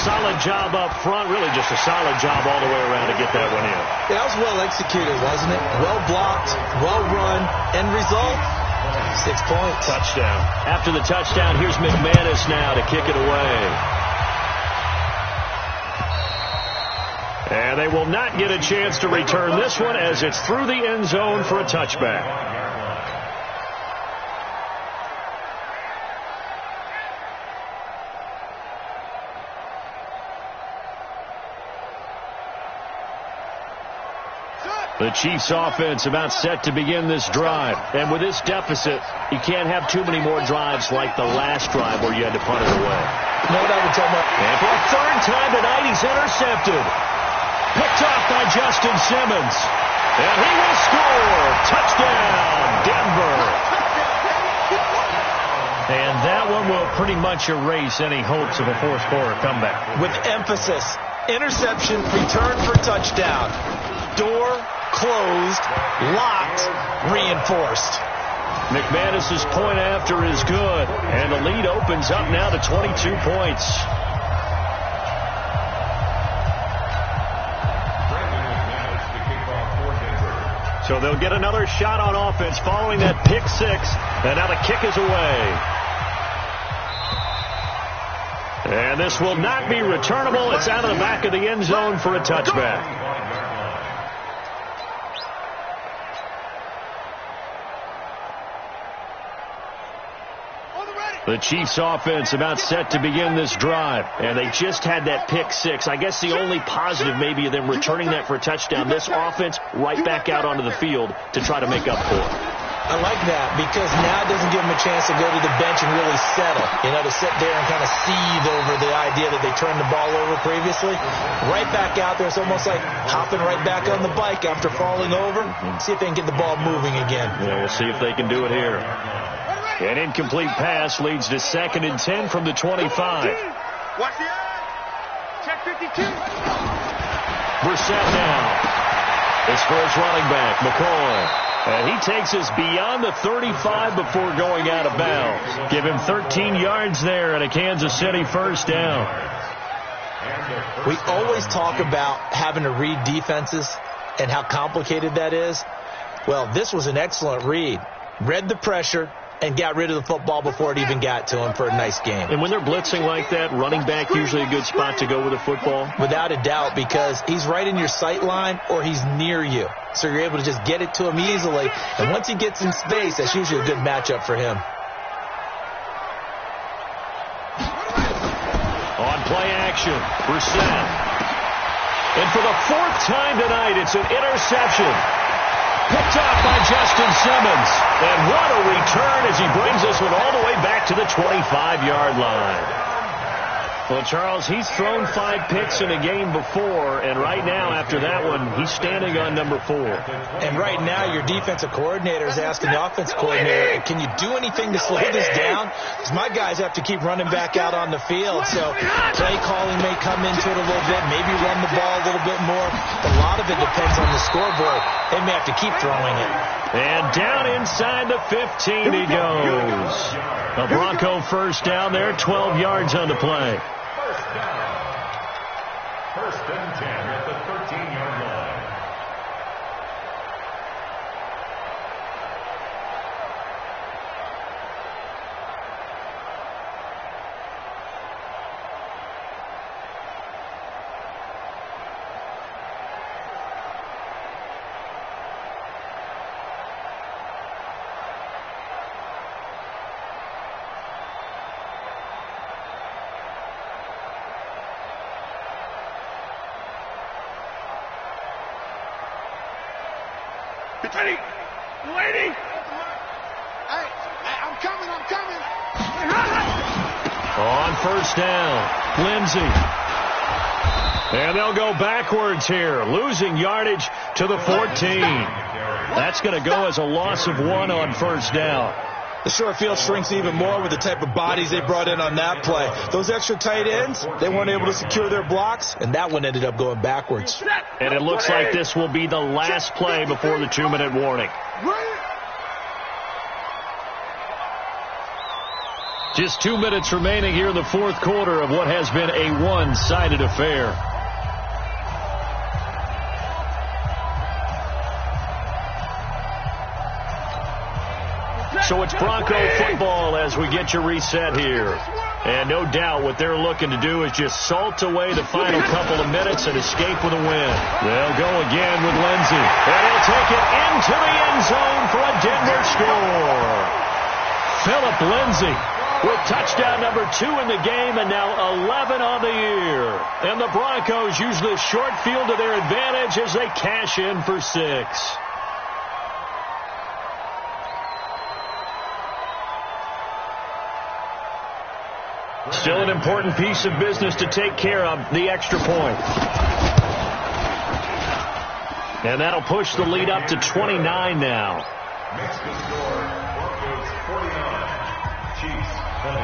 Solid job up front. Really just a solid job all the way around to get that one in. Yeah, that was well executed, wasn't it? Well blocked, well run. End result, 6 points. Touchdown. After the touchdown, here's McManus now to kick it away. And they will not get a chance to return this one as it's through the end zone for a touchback. The Chiefs offense about set to begin this drive. And with this deficit, you can't have too many more drives like the last drive where you had to punt it away. You know what I would tell my... And for a third time tonight, he's intercepted. Picked off by Justin Simmons. And he will score. Touchdown, Denver. And that one will pretty much erase any hopes of a fourth-quarter comeback. With emphasis, interception, return for touchdown. Door closed, locked, reinforced. McManus's point after is good, and the lead opens up now to 22 points. So they'll get another shot on offense following that pick six, and now the kick is away. And this will not be returnable. It's out of the back of the end zone for a touchback. The Chiefs offense about set to begin this drive, and they just had that pick six. I guess the only positive maybe of them returning that for a touchdown. This offense right back out onto the field to try to make up for it. I like that because now it doesn't give them a chance to go to the bench and really settle, to sit there and kind of seethe over the idea that they turned the ball over previously. Right back out there, it's almost like hopping right back on the bike after falling over. See if they can get the ball moving again. Yeah, we'll see if they can do it here. An incomplete pass leads to 2nd and 10 from the 25. Watch the eye. Check 52. Brissett now. It's for his running back, McCoy. And he takes us beyond the 35 before going out of bounds. Give him 13 yards there and a Kansas City first down. We always talk about having to read defenses and how complicated that is. Well, this was an excellent read. Read the pressure and got rid of the football before it even got to him for a nice game. And when they're blitzing like that, running back usually a good spot to go with the football? Without a doubt, because he's right in your sight line or he's near you. So you're able to just get it to him easily. And once he gets in space, that's usually a good matchup for him. On play action, Brissett. And for the 4th time tonight, it's an interception. Picked off by Justin Simmons. And what a return as he brings this one all the way back to the 25-yard line. Well, Charles, he's thrown 5 picks in a game before, and right now, after that one, he's standing on number 4. And right now, your defensive coordinator is asking the offensive coordinator, can you do anything to slow this down? Because my guys have to keep running back out on the field. So play calling may come into it a little bit, maybe run the ball a little bit more. A lot of it depends on the scoreboard. They may have to keep throwing it. And down inside the 15 he goes. A Bronco first down there, 12 yards on the play. First down. First and 10 at the 13-yard line. Ready, lady. Hey, I'm coming. On first down, Lindsay. And they'll go backwards here, losing yardage to the 14. That's going to go as a loss of 1 on first down. The short field shrinks even more with the type of bodies they brought in on that play. Those extra tight ends, they weren't able to secure their blocks, and that one ended up going backwards. And it looks like this will be the last play before the 2-minute warning. Just 2 minutes remaining here in the fourth quarter of what has been a one-sided affair. So it's Bronco football as we get you reset here. And no doubt what they're looking to do is just salt away the final couple of minutes and escape with a win. They'll go again with Lindsay. And he'll take it into the end zone for a Denver score. Philip Lindsay with touchdown number 2 in the game and now 11 on the year. And the Broncos use this short field to their advantage as they cash in for 6. Still an important piece of business to take care of, the extra point. And that'll push the lead up to 29 now. Makes the score, Broncos 49, Chiefs 20.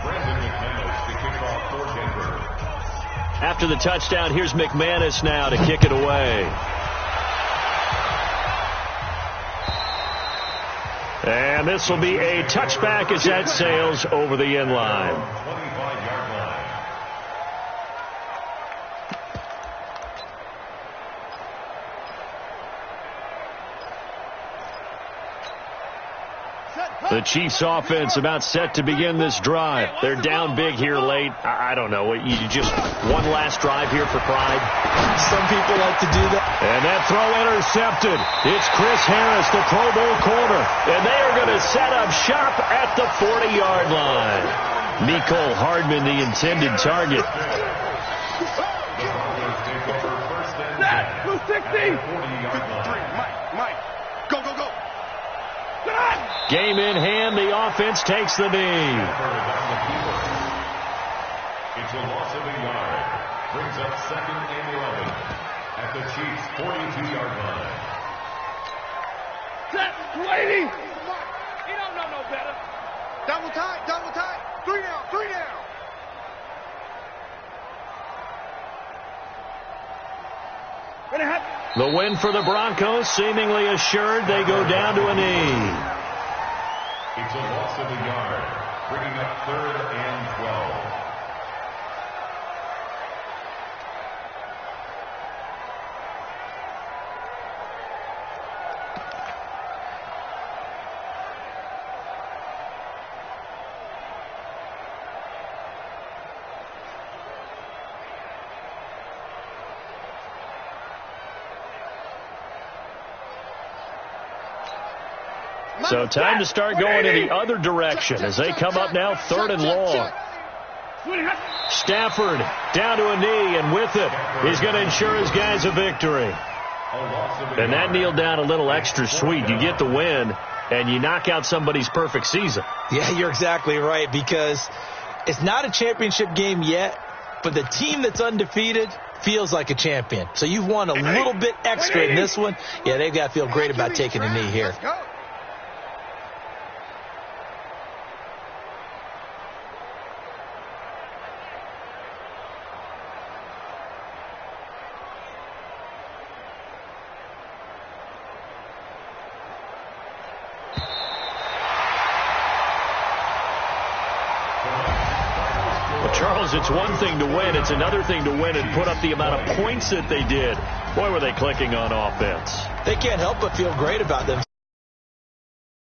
Brandon McManus to kick off for Denver. After the touchdown, here's McManus now to kick it away. And this will be a touchback as that sails over the end line. 25-yard line. The Chiefs offense about set to begin this drive. They're down big here late. I don't know. You just one last drive here for pride. Some people like to do that. And that throw intercepted. It's Chris Harris, the Pro Bowl corner. And they are going to set up shop at the 40-yard line. Nicole Hardman, the intended target. Blue 60. 53. Mike. Go. Game in hand. The offense takes the knee. It's a loss of a yard. Brings up 2nd and 11 at the Chiefs' 42-yard line. Set, lady. You don't know no better. Double tight. 3 down. The win for the Broncos seemingly assured. They go down to a knee. It's a loss of a yard, bringing up 3rd and 12. So time to start going in the other direction as they come up now 3rd and long. Stafford down to a knee, and with it, he's going to ensure his guys a victory. And that kneel down a little extra sweet. You get the win, and you knock out somebody's perfect season. Yeah, you're exactly right, because It's not a championship game yet, but the team that's undefeated feels like a champion. So you've won a little bit extra in this one. Yeah, they've got to feel great about taking a knee here. Charles, it's one thing to win. It's another thing to win and put up the amount of points that they did. Boy, were they clicking on offense. They can't help but feel great about them.